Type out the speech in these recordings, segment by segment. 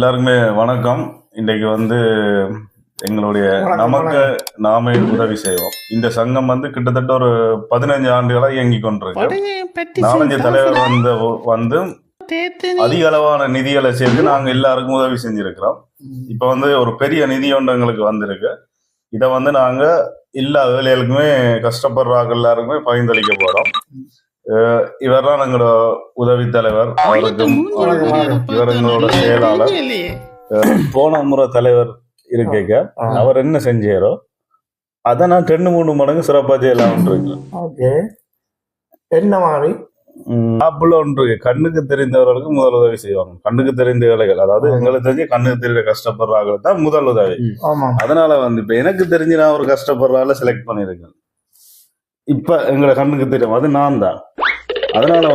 எல்லாருக்குமே வணக்கம். இன்றைக்கு எங்களுடைய நமக்கு நாமே உதவி செய்வோம். இந்த சங்கம் கிட்டத்தட்ட ஒரு 15 ஆண்டுகளா இயங்கி கொண்டிருக்கு. 4 தலைவர் வந்து அதிக அளவான நிதிகளை சேர்த்து நாங்க எல்லாருக்கும் உதவி செஞ்சிருக்கிறோம். இப்ப ஒரு பெரிய நிதி ஒன்று எங்களுக்கு வந்திருக்கு. இதை நாங்க எல்லா வேலைகளுக்குமே கஷ்டப்படுறாங்க எல்லாருக்குமே பகிர்ந்தளிக்க போறோம். இவர் தான் எங்களோட உதவி தலைவர். அவருக்கும் இவர் எங்களோட செயலாளர். போன முறை தலைவர் இருக்க அவர் என்ன செஞ்சாரோ அதை நான் 2-3 மடங்கு சிறப்பா செய்யலாம் இருக்கேன். என்ன மாதிரி ஒன்று கண்ணுக்கு தெரிந்தவர்களுக்கு முதல் உதவி செய்வாங்க. கண்ணுக்கு தெரிந்த வேலைகள், அதாவது எங்களுக்கு தெரிஞ்சு கண்ணுக்கு தெரியல கஷ்டப்படுறாங்க தான் முதல் உதவி. அதனால இப்ப எனக்கு தெரிஞ்சு நான் ஒரு கஷ்டப்படுறால செலக்ட் பண்ணிருக்கேன். இப்ப எங்களை கண்ணுக்கு தெரியும் அது நான் தான். அதனால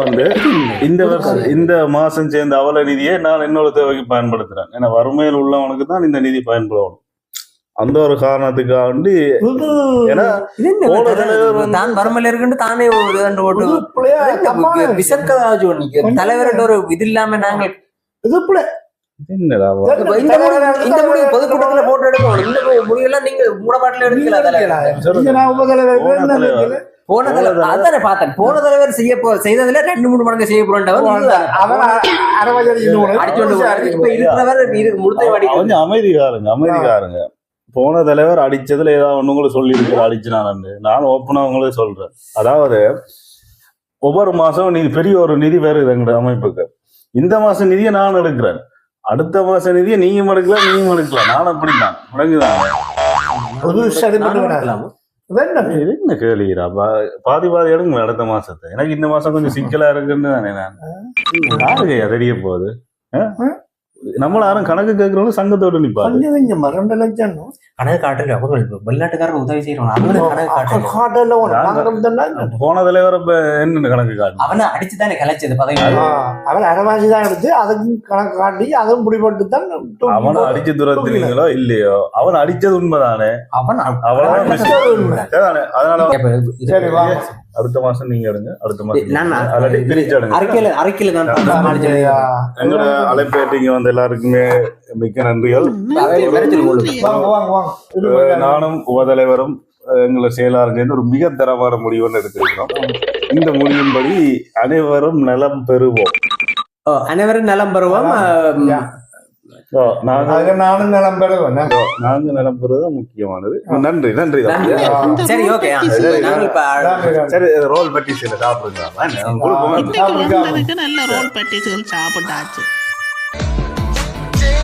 இந்த மாசம் சேர்ந்த அவல நிதியை நான் என்னோட தேவைக்கு பயன்படுத்துறேன். ஏன்னா வறுமையில் உள்ளவனுக்கு தான் இந்த நிதி பயன்படும். அந்த ஒரு காரணத்துக்காக வறுமையில இருக்கு தானே தலைவர் ஒரு இது இல்லாம நாங்க பொதுக்கூட்டத்துல போட்டோ எடுக்கணும். இந்த முடிவெல்லாம் நீங்க மூடப்பாட்டுல எடுக்கலாம். போன தலைவர் செய்ததுல 2-3 மடங்கு செய்ய போறவர் அமைதிக்காரங்க. போன தலைவர் அடிச்சதுல ஏதாவது ஒண்ணு சொல்லி இருக்கிற அடிச்சுனான்னு நான் ஓப்பனா உங்களுக்கு சொல்றேன். அதாவது ஒவ்வொரு மாசம் பெரிய ஒரு நிதி வருது எங்க அமைப்புக்கு. இந்த மாசம் நிதியை நான் எடுக்கிறேன், அடுத்த மாசம் நிதியை நீங்க எடுக்கலாம். நான் அப்படித்தான் முடங்குதான். என்ன கேளுகிறா பாதி எடுங்க அடுத்த மாசத்தை. எனக்கு இந்த மாசம் கொஞ்சம் சிக்கலா இருக்குன்னு தானே நான் தெரிய போகுது. நம்மள யாரும் கணக்கு கேட்கறவங்க சங்கத்தோடு நிப்பாரு. கணக்கு காட்டுல வெளிநாட்டுக்காரங்க உதவி செய்யறோம். போன தலைவர் இப்ப என்ன கணக்கு காட்டு அவனை அடிச்சுதானே கலைச்சது பதவி. அவன் அரைவாசி தான் எடுத்து அதுக்கும் கணக்கு காட்டி அதுவும் பிடிபட்டு தான். அவனை அடிச்சு துரத்துறீங்களோ இல்லையோ அவன் அடிச்சது உண்மைதானே. அதனால அடுத்த மாசம் நீங்க எடுங்க. அடுத்த மாசம் எங்களோட அழைப்பேட்டிங்க எல்லாருக்குமே மிக்க நன்றிகள். நானும் உபதலைவரும் எங்களை செயலாளர் சேர்ந்து ஒரு மிக தரமான முடிவுன்னு எடுத்திருக்கிறோம். இந்த முடிவின்படி அனைவரும் நலம் பெறுவோம். அனைவரும் நலம் பெறுவோம். நானும் நலம் பெறுவோம். நாங்க நலம் பெறுவது முக்கியமானது. நன்றி நன்றி. சரி, ஓகே. சரி, ரோல் பட்டிஸ் சாப்பிடுங்க. நல்ல ரோல் பட்டிஸ்கள் சாப்பிட்டாச்சு.